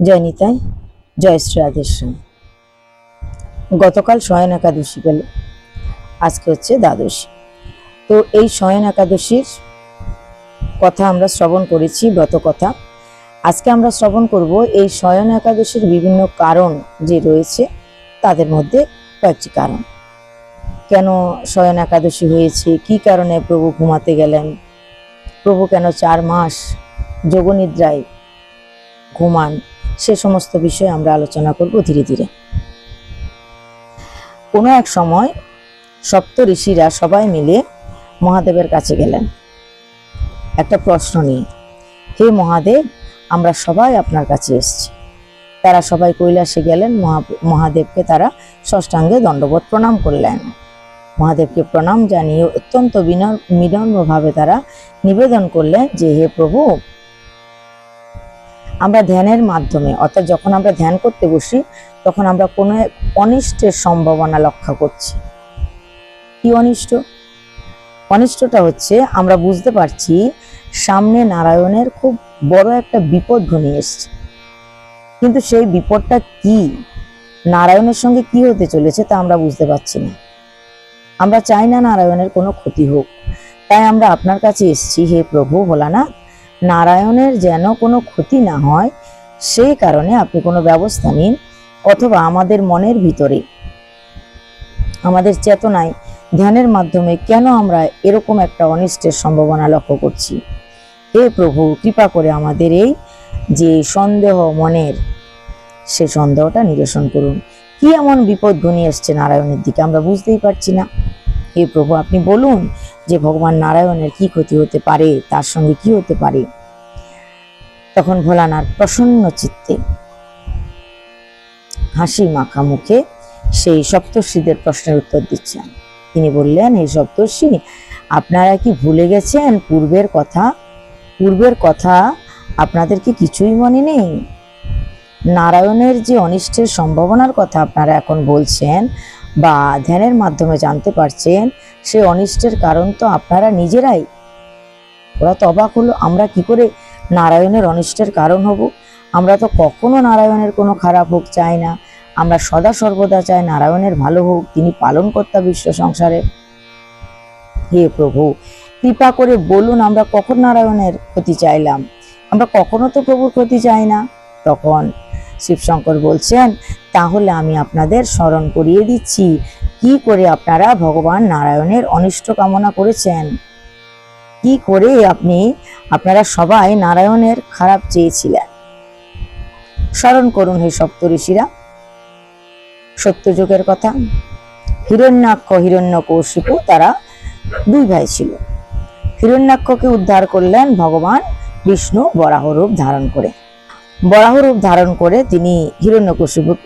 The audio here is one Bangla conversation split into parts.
জয় নিতাই, জয় শ্রী রাধেশ্যাম। গতকাল শয়ন একাদশী গেল, আজকে হচ্ছে দ্বাদশী। তো এই শয়ন একাদশীর কথা আমরা শ্রবণ করেছি, ব্রত কথা। আজকে আমরা শ্রবণ করব এই শয়ন একাদশীর বিভিন্ন কারণ যে রয়েছে, তাদের মধ্যে কয়েকটি কারণ। কেন শয়ন একাদশী হয়েছে, কি কারণে প্রভু ঘুমাতে গেলেন, প্রভু কেন 4 মাস যোগনিদ্রায় ঘুমান, সে সমস্ত বিষয়ে আমরা আলোচনা করব ধীরে ধীরে। কোনো এক সময় সপ্ত ঋষিরা সবাই মিলে মহাদেবের কাছে গেলেন একটা প্রশ্ন নিয়ে। হে মহাদেব, আমরা সবাই আপনার কাছে এসেছি। তারা সবাই কৈলাসে গেলেন। মহাদেবকে তারা ষষ্ঠাঙ্গে দণ্ডবত প্রণাম করলেন। মহাদেবকে প্রণাম জানিয়ে অত্যন্ত বিনম্রভাবে তারা নিবেদন করলেন যে, হে প্রভু, আমরা ধ্যানের মাধ্যমে, অর্থাৎ যখন আমরা ধ্যান করতে বসি তখন আমরা কোনো অনিষ্টের সম্ভাবনা লক্ষ্য করছি। কি অনিষ্ট? অনিষ্টটা হচ্ছে আমরা বুঝতে পারছি সামনে নারায়ণের খুব বড় একটা বিপদ ঘনিয়ে এসছে, কিন্তু সেই বিপদটা কি, নারায়ণের সঙ্গে কি হতে চলেছে তা আমরা বুঝতে পারছি না। আমরা চাই না নারায়ণের কোনো ক্ষতি হোক, তাই আমরা আপনার কাছে এসেছি। হে প্রভু ভোলানাথ, নারায়ণের যেন কোনো ক্ষতি না হয়, সেই কারণে আপনি কোনো ব্যবস্থা নিন, অথবা আমাদের মনের ভিতরে, আমাদের চেতনায় ধ্যানের মাধ্যমে কেন আমরা এরকম একটা অনিষ্টের সম্ভাবনা লক্ষ্য করছি। হে প্রভু, কৃপা করে আমাদের এই যে সন্দেহ মনের, সে সন্দেহটা নিরসন করুন। কি এমন বিপদ ঘনিয়ে এসছে নারায়ণের দিকে, আমরা বুঝতেই পারছি না। হে প্রভু, আপনি বলুন যে ভগবান নারায়ণের কি ক্ষতি হতে পারে, তার সঙ্গে কি হতে পারে। তখন ভোলানাথ প্রসন্ন চিত্তে হাসি মাখা মুখে সেই সপ্তর্ষিদের প্রশ্নের উত্তর দিচ্ছেন। তিনি বললেন, হে সপ্তর্ষি, আপনারা কি ভুলে গেছেন পূর্বের কথা? পূর্বের কথা আপনাদের কি কিছুই মনে নেই? নারায়ণের যে অনিষ্টের সম্ভাবনার কথা আপনারা এখন বলছেন বা ধ্যানের মাধ্যমে জানতে পারছেন, সে অনিষ্টের কারণ তো আপনারা নিজেরাই। ওরা তো অবাক হলো, আমরা কি করে নারায়ণের অনিষ্টের কারণ হব? আমরা তো কখনো নারায়ণের কোনো খারাপ হোক চাই না, আমরা সদা সর্বদা চাই নারায়ণের ভালো হোক, তিনি পালন কর্তা বিশ্ব সংসারে। হে প্রভু, কৃপা করে বলুন আমরা কখন নারায়ণের ক্ষতি চাইলাম? আমরা কখনো তো প্রভুর ক্ষতি চাই না। তখন শিবশঙ্কর বলছেন, তাহলে আমি আপনাদের স্মরণ করিয়ে দিচ্ছি কি করে আপনারা ভগবান নারায়ণের অনিষ্ট কামনা করেছেন, কি করে আপনারা সবাই নারায়ণের খারাপ চেয়েছিলেন। স্মরণ করুন হে সপ্তঋষিরা, সত্যযুগের কথা। হিরণ্যাক্ষ, হিরণ্যকশিপু, তারা 2 ভাই ছিল। হিরণ্যাক্ষকে উদ্ধার করলেন ভগবান বিষ্ণু বরাহ রূপ ধারণ করে। বরাহ রূপ ধারণ করে তিনি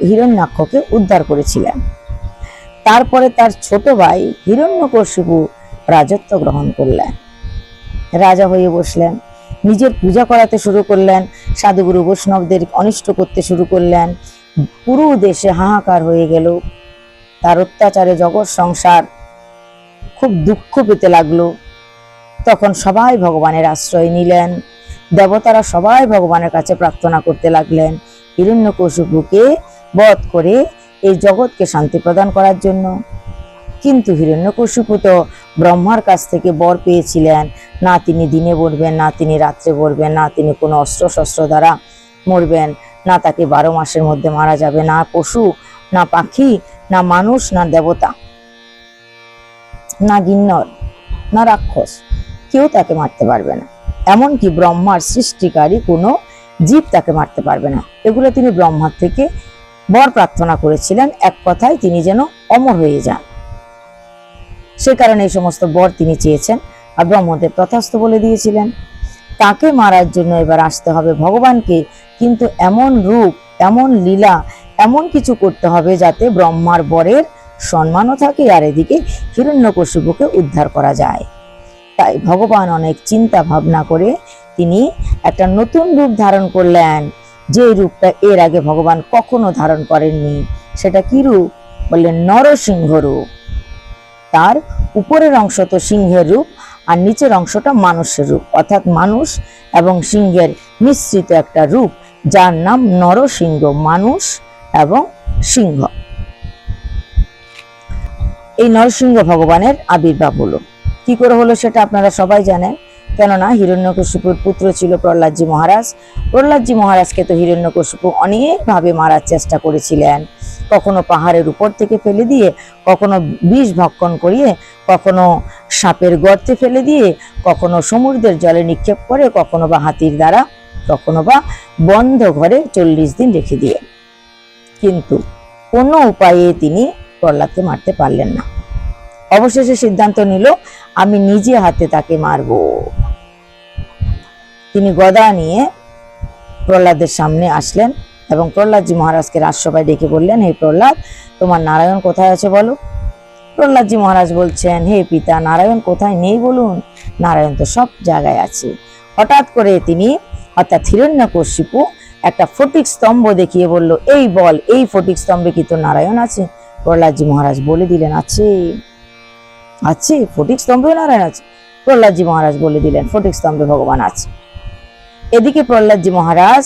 হিরণ্যাক্ষকে উদ্ধার করেছিলেন। তারপরে তার ছোট ভাই হিরণ্যকশিপু রাজত্ব গ্রহণ করলেন, রাজা হয়ে বসলেন, নিজের পূজা করাতে শুরু করলেন, সাধুগুরু বৈষ্ণবদের অনিষ্ট করতে শুরু করলেন। পুরো দেশে হাহাকার হয়ে গেল। তার অত্যাচারে জগৎ সংসার খুব দুঃখ পেতে লাগলো। তখন সবাই ভগবানের আশ্রয় নিলেন, দেবতারা সবাই ভগবানের কাছে প্রার্থনা করতে লাগলেন হিরণ্যকশিপুকে বধ করে এই জগৎকে শান্তি প্রদান করার জন্য। কিন্তু হিরণ্যকশিপু তো ব্রহ্মার কাছ থেকে বর পেয়েছিলেন, না তিনি দিনে মরবেন, না তিনি রাত্রে মরবেন, না তিনি কোনো অস্ত্র শস্ত্র দ্বারা মরবেন, না তাকে 12 মাসের মধ্যে মারা যাবে, না পশু, না পাখি, না মানুষ, না দেবতা, না গিন্নর, না রাক্ষস, কেউ তাকে মারতে পারবে না। এমনকি ব্রহ্মার সৃষ্টিকারী কোনো জীব তাকে মারতে পারবে না। এগুলো তিনি ব্রহ্মার থেকে বর প্রার্থনা করেছিলেন, এক কথায় তিনি যেন অমর হয়ে যান। সে কারণে এই সমস্ত বর তিনি চেয়েছেন, আর ব্রহ্মদেব তথাস্থ বলে দিয়েছিলেন। তাকে মারার জন্য এবার আসতে হবে ভগবানকে, কিন্তু এমন রূপ, এমন লীলা, এমন কিছু করতে হবে যাতে ব্রহ্মার বরের সম্মানও থাকে, আর এদিকে হিরণ্যকশিপুকে উদ্ধার করা যায়। তাই ভগবান অনেক চিন্তা ভাবনা করে তিনি একটা নতুন রূপ ধারণ করলেন, যে রূপটা এর আগে ভগবান কখনো ধারণ করেননি। সেটা কি রূপ? বললেন নরসিংহ রূপ। তার উপরের অংশ তো সিংহের রূপ, আর নিচের অংশটা মানুষের রূপ, অর্থাৎ মানুষ এবং সিংহের মিশ্রিত একটা রূপ, যার নাম নরসিংহ, মানুষ এবং সিংহ। এই নরসিংহ ভগবানের আবির্ভাব হলো। কি করে হলো সেটা আপনারা সবাই জানেন, কেননা হিরণ্যকশিপুর পুত্র ছিল প্রহ্লাদজি মহারাজ। প্রহ্লাদজি মহারাজকে তো হিরণ্যকশিপু অনেকভাবে মারার চেষ্টা করেছিলেন, কখনো পাহাড়ের উপর থেকে ফেলে দিয়ে, কখনো বিষ ভক্ষণ করিয়ে, কখনো সাপের গর্তে ফেলে দিয়ে, কখনো সমুদ্রের জলে নিক্ষেপ করে, কখনো বা হাতির দ্বারা, কখনো বা বন্ধ ঘরে 40 দিন রেখে দিয়ে, কিন্তু কোনো উপায়ে তিনি প্রহ্লাদকে মারতে পারলেন না। অবশেষে সিদ্ধান্ত নিল, আমি নিজে হাতে তাকে মারব। তিনি গদা নিয়ে প্রহ্লাদের সামনে আসলেন এবং প্রহ্লাদজি মহারাজকে রাজসভায় ডেকে বললেন, হে প্রহ্লাদ, তোমার নারায়ণ কোথায় আছে বলো। প্রহ্লাদজি মহারাজ বলছেন, হে পিতা, নারায়ণ কোথায় নেই বলুন, নারায়ণ তো সব জায়গায় আছে। হঠাৎ করে তিনি, অর্থাৎ হিরণ্যকশিপু, একটা ফটিক স্তম্ভ দেখিয়ে বলল, এই বল, এই ফটিক স্তম্ভে কি তোর নারায়ণ আছে? প্রহ্লাদজি মহারাজ বলে দিলেন, আছে, আছে, ফটিক স্তম্ভেও নারায়ণ আছে। প্রহ্লাদজি মহারাজ বলে দিলেন, ফটিক স্তম্ভে ভগবান আছে। এদিকে প্রহ্লাদজি মহারাজ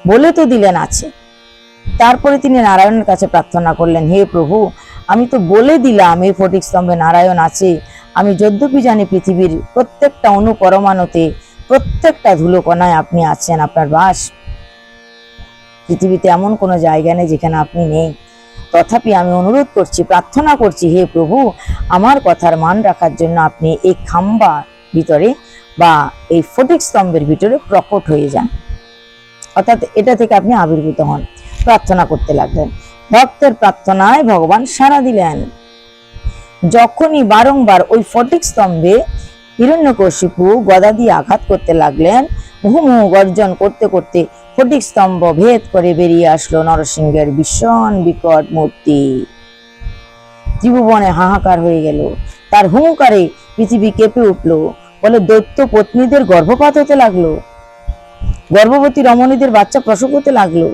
বলে তো দিলেন আছে, তারপরে তিনি নারায়ণের কাছে প্রার্থনা করলেন, হে প্রভু, আমি তো বলে দিলাম এই ফটিক স্তম্ভে নারায়ণ আছে, আমি যদ্যপি জানি পৃথিবীর প্রত্যেকটা অণু পরমাণুতে, প্রত্যেকটা ধুলোকণায় আপনি আছেন, আপনার বাস। পৃথিবীতে এমন কোনো জায়গা নেই যেখানে আপনি নেই। তথাপি আমি অনুরোধ করছি, প্রার্থনা করছি, হে প্রভু, আমার কথার মান রাখার জন্য আপনি এই খাম্বা ভিতরে বা এই ফটিক স্তম্ভের ভিতরে প্রকট হয়ে যান, অর্থাৎ এটা থেকে আপনি আবির্ভূত হন। প্রার্থনা করতে লাগলেন। ভক্তের প্রার্থনায় ভগবান সাড়া দিলেন। যখনই বারংবার ওই ফটিক স্তম্ভে হিরণ্যকশিপু গদা দিয়ে আঘাত করতে লাগলেন, মুহু মুহু গর্জন করতে করতে ফটিক স্তম্ভ ভেদ করে বেরিয়ে আসলো নরসিংহের ভীষণ বিকট মূর্তি। ত্রিভুবনে হাহাকার হয়ে গেল। তার হুঙ্কারে পৃথিবী কেঁপে উঠল। বলে দৈত্য পত্নীদের গর্ভপাত হতে লাগলো, গর্ভবতী রমণীদের বাচ্চা প্রসব হতে লাগলো,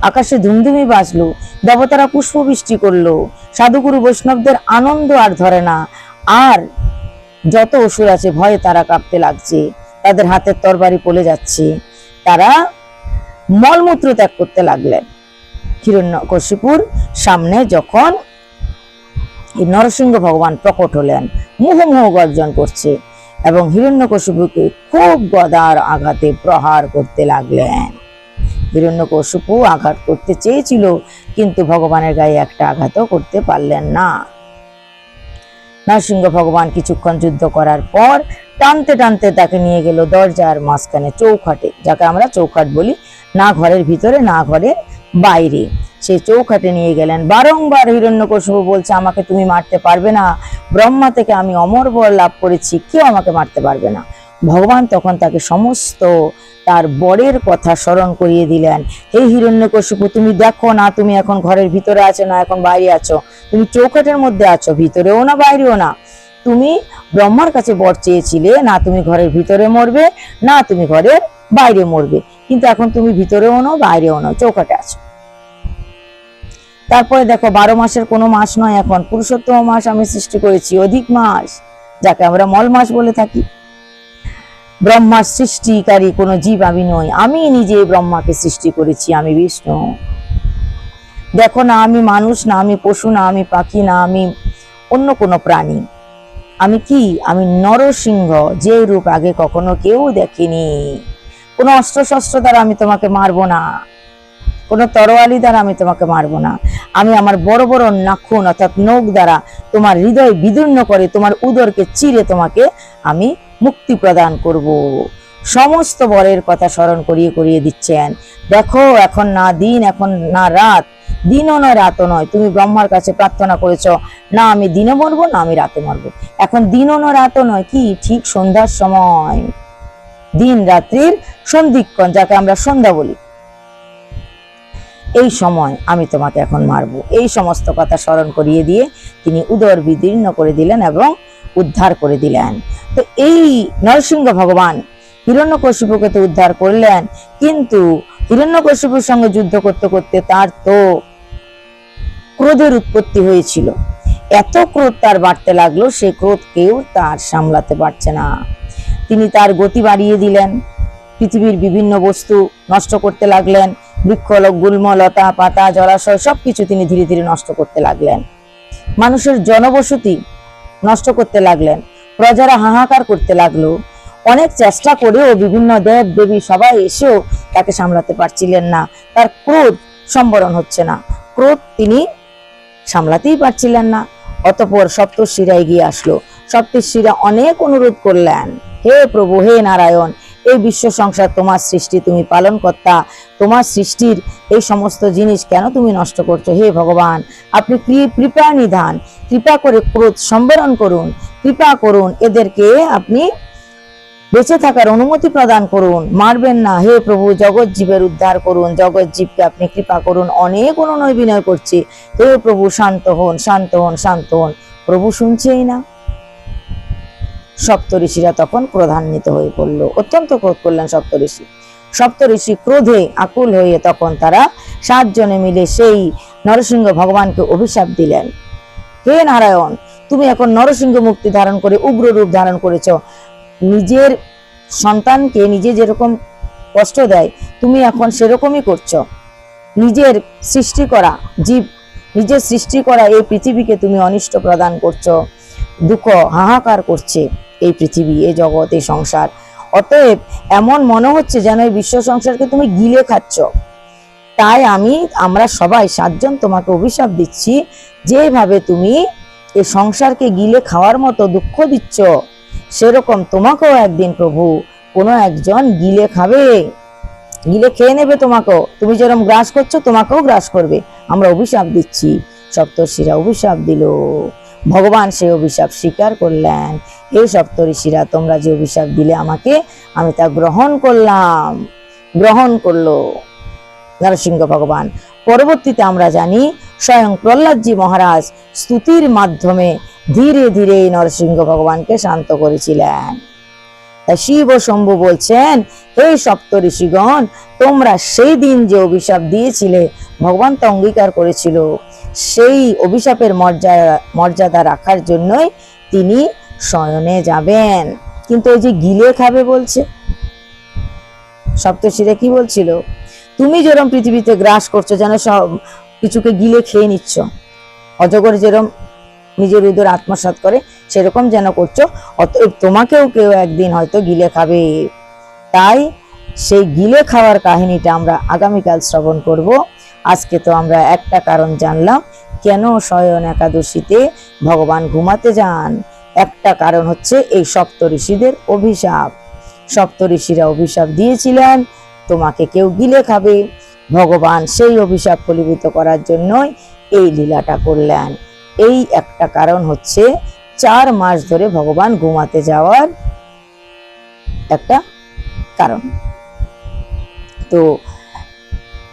আকাশে ধুমধুমি বাজলো, দেবতারা পুষ্প বৃষ্টি করলো, সাধুগুরু বৈষ্ণবদের আনন্দ আর ধরে না। আর যত অসুর আছে ভয়ে তারা কাঁপতে লাগছে, তাদের হাতের তরবারি পড়ে যাচ্ছে, তারা মলমূত্র ত্যাগ করতে লাগলেন। হিরণ্যকশিপুর সামনে যখন নরসিংহ ভগবান প্রকট হলেন, মুহুর্মুহু গর্জন করছে এবং হিরণ্যকশিপুকে খুব গদার আঘাতে প্রহার করতে লাগলেন। হিরণ্যকশিপু আঘাত করতে চেয়েছিল, কিন্তু ভগবানের গায়ে একটা আঘাতও করতে পারলেন না। নরসিংহ ভগবান কিছুক্ষণ যুদ্ধ করার পর টানতে টানতে তাকে নিয়ে গেল দরজার মাঝখানে, চৌখাটে, যাকে আমরা চৌখাট বলি, না ঘরের ভিতরে না ঘরের বাইরে, সেই চৌখাটে নিয়ে গেলেন। বারংবার হিরণ্যকশিপু বলছে, আমাকে তুমি মারতে পারবে না, ব্রহ্মা থেকে আমি অমর বর লাভ করেছি, কেউ আমাকে মারতে পারবে না। ভগবান তখন তাকে সমস্ত তার বরের কথা স্মরণ করিয়ে দিলেন। হে হিরণ্যকশিপু, তুমি দেখো না, তুমি এখন ঘরের ভিতরে আছো না এখন বাইরে আছো, তুমি চৌখাটের মধ্যে আছো, ভিতরেও না বাইরেও না। তুমি ব্রহ্মার কাছে বর চেয়েছিলে, না তুমি ঘরের ভিতরে মরবে না তুমি ঘরের বাইরে মরবে, কিন্তু এখন তুমি ভিতরেও নও বাইরেও নও, চৌখাটে আছো। তারপরে দেখো, 12 মাসের কোনো মাস নয়, এখন পুরুষোত্তম মাস আমি সৃষ্টি করেছি, অধিক মাস, যাকে আমরা মল মাস বলে থাকি। ব্রহ্মার সৃষ্টিকারী কোনো জীব আমি নই, আমি নিজে ব্রহ্মাকে সৃষ্টি করেছি, আমি বিষ্ণু। দেখো না, আমি মানুষ না, আমি পশু না, আমি পাখি না, আমি অন্য কোনো প্রাণী। আমি কি? আমি নরসিংহ, যে রূপ আগে কখনো কেউ দেখেনি। কোনো অস্ত্র শস্ত্র দ্বারা আমি তোমাকে মারবো না, কোনো তরোয়ালি দ্বারা আমি তোমাকে মারবো না। আমি আমার বড় বড় নাখুন অর্থাৎ নখ দ্বারা তোমার হৃদয় বিদীর্ণ করে তোমার উদরকে চিরে তোমাকে আমি মুক্তি প্রদান করব। সমস্ত বরের কথা স্মরণ করিয়ে করিয়ে দিচ্ছেন। দেখো, এখন না দিন, এখন না রাত, দিনও নয় রাতও নয়। তুমি ব্রহ্মার কাছে প্রার্থনা করেছ, না আমি দিনে মরবো না আমি রাতে মরবো। এখন দিনও নয় রাতও নয়, কি ঠিক সন্ধ্যার সময়, দিন রাত্রির সন্ধিক্ষণ, যাকে আমরা সন্ধ্যা বলি, এই সময় আমি তোমাকে এখন মারবো। এই সমস্ত কথা স্মরণ করিয়ে দিয়ে তিনি উদর বিদীর্ণ করে দিলেন এবং উদ্ধার করে দিলেন। তো এই নরসিংহ ভগবান হিরণ্যকশিপুকে তো উদ্ধার করলেন, কিন্তু হিরণ্যকশিপুর সঙ্গে যুদ্ধ করতে করতে তার তো ক্রোধের উৎপত্তি হয়েছিল। এত ক্রোধ তার বাড়তে লাগলো, সে ক্রোধ কেউ তার সামলাতে পারছে না। তিনি তার গতি বাড়িয়ে দিলেন, পৃথিবীর বিভিন্ন বস্তু নষ্ট করতে লাগলেন। বৃক্ষ, গুল্ম, লতা পাতা, জলাশয় সবকিছু তিনি ধীরে ধীরে নষ্ট করতে লাগলেন। মানুষের জনবসতি নষ্ট করতে লাগলেন। প্রজারা হাহাকার করতে লাগলো। অনেক চেষ্টা করেও বিভিন্ন দেব দেবী সবাই এসেও তাকে সামলাতে পারছিলেন না। তার ক্রোধ সম্বরণ হচ্ছে না, ক্রোধ তিনি সামলাতেই পারছিলেন না। অতঃপর সপ্তর্ষিরা এগিয়ে আসলো। সপ্তর্ষিরা অনেক অনুরোধ করলেন, হে প্রভু, হে নারায়ণ, এই বিশ্ব সংসার তোমার সৃষ্টি, তুমি পালন কর্তা, তোমার সৃষ্টির এই সমস্ত জিনিস কেন তুমি নষ্ট করছো? হে ভগবান, আপনি কৃপা নিধান, কৃপা করে ক্রোধ সম্বরণ করুন, কৃপা করুন, এদেরকে আপনি বেঁচে থাকার অনুমতি প্রদান করুন, মারবেন না। হে প্রভু, জগৎ জীবের উদ্ধার করুন, জগৎ জীবকে আপনি কৃপা করুন, অনেক অনুনয় বিনয় করছি। হে প্রভু, শান্ত হন, শান্ত হন, শান্ত হন। প্রভু শুনছেই না। সপ্তঋষিরা তখন ক্রোধান্বিত হয়ে পড়ল, অত্যন্ত ক্রোধ করলেন সপ্তঋষি। সপ্তঋষি ক্রোধে আকুল হয়ে তখন তারা 7 জনে মিলে সেই নরসিংহ ভগবানকে অভিশাপ দিলেন। হে নারায়ণ, তুমি এখন নরসিংহ মুক্তি ধারণ করে উগ্র রূপ ধারণ করেছ। নিজের সন্তানকে নিজে যেরকম কষ্ট দেয়, তুমি এখন সেরকমই করছো। নিজের সৃষ্টি করা জীব, নিজের সৃষ্টি করা এই পৃথিবীকে তুমি অনিষ্ট প্রদান করছো। দুঃখ হাহাকার করছে এই পৃথিবী, এই জগৎ, এই সংসার। অতএব এমন মনে হচ্ছে যেন এই বিশ্ব সংসারকে তুমি গিলে খাচ্ছ। তাই আমরা সবাই 7 জন তোমাকে অভিশাপ দিচ্ছি, যেভাবে তুমি এই সংসারকে গিলে খাওয়ার মতো দুঃখ দিচ্ছ, সেরকম তোমাকেও একদিন প্রভু কোনো একজন গিলে খাবে, গিলে খেয়ে নেবে তোমাকেও। তুমি যেরকম গ্রাস করছো, তোমাকেও গ্রাস করবে, আমরা অভিশাপ দিচ্ছি। সপ্তর্ষিরা অভিশাপ দিল। ভগবান সেই অভিশাপ স্বীকার করলেন। হে সপ্তর্ষিরা, তোমরা যে অভিশাপ দিলে আমাকে, আমি তা গ্রহণ করলাম। গ্রহণ করলো নরসিংহ ভগবান। পরবর্তীতে আমরা জানি স্বয়ং প্রহ্লাদজি মহারাজ স্তুতির মাধ্যমে ধীরে ধীরে নরসিংহ ভগবানকে শান্ত করেছিলেন। তাই শিব ও শম্ভু বলছেন, হে সপ্তঋষিগণ, তোমরা সেই দিন যে অভিশাপ দিয়েছিলে, ভগবান তা অঙ্গীকার করেছিল। সেই অভিশাপের মর্যাদা রাখার জন্যই তিনি শয়নে যাবেন। কিন্তু ওই যে গিলে খাবে বলছে, সপ্তর্ষিরা কি বলছিল? তুমি যেরকম পৃথিবীতে গ্রাস করছো, যেন সব কিছুকে গিলে খেয়ে নিচ্ছ, অজগর যেরকম নিজের উদর আত্মসাৎ করে, সেরকম যেন করছো, অতএব তোমাকেও কেউ একদিন হয়তো গিলে খাবে। তাই সেই গিলে খাওয়ার কাহিনীটা আমরা আগামীকাল শ্রবণ করব। আজকে তো আমরা একটা কারণ জানলাম, কেন শয়ন একাদশীতে ভগবান ঘুমাতে যান। একটা কারণ হচ্ছে এই সপ্তঋষিদের অভিশাপ। সপ্তঋষিরা অভিশাপ দিয়েছিলেন তোমাকে কেউ গিলে খাবে। ভগবান সেই অভিশাপ ফলীভূত করার জন্যই এই লীলাটা করলেন। এই একটা কারণ হচ্ছে 4 মাস ধরে ভগবান ঘুমাতে যাওয়ার একটা কারণ। তো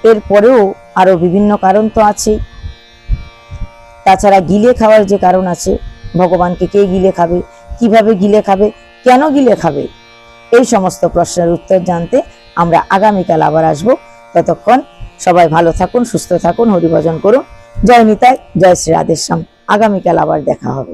এরপরেও আরো বিভিন্ন কারণ তো আছে। তাছাড়া গিলে খাওয়ার যে কারণ আছে, ভগবানকে কে গিলে খাবে, কিভাবে গিলে খাবে, কেন গিলে খাবে, এই সমস্ত প্রশ্নের উত্তর জানতে আমরা আগামীকাল আবার আসব। ততক্ষণ সবাই ভালো থাকুন, সুস্থ থাকুন, হরিভজন করুন। জয় নিতাই, জয় শ্রী রাধেশ্যাম। আগামীকাল আবার দেখা হবে।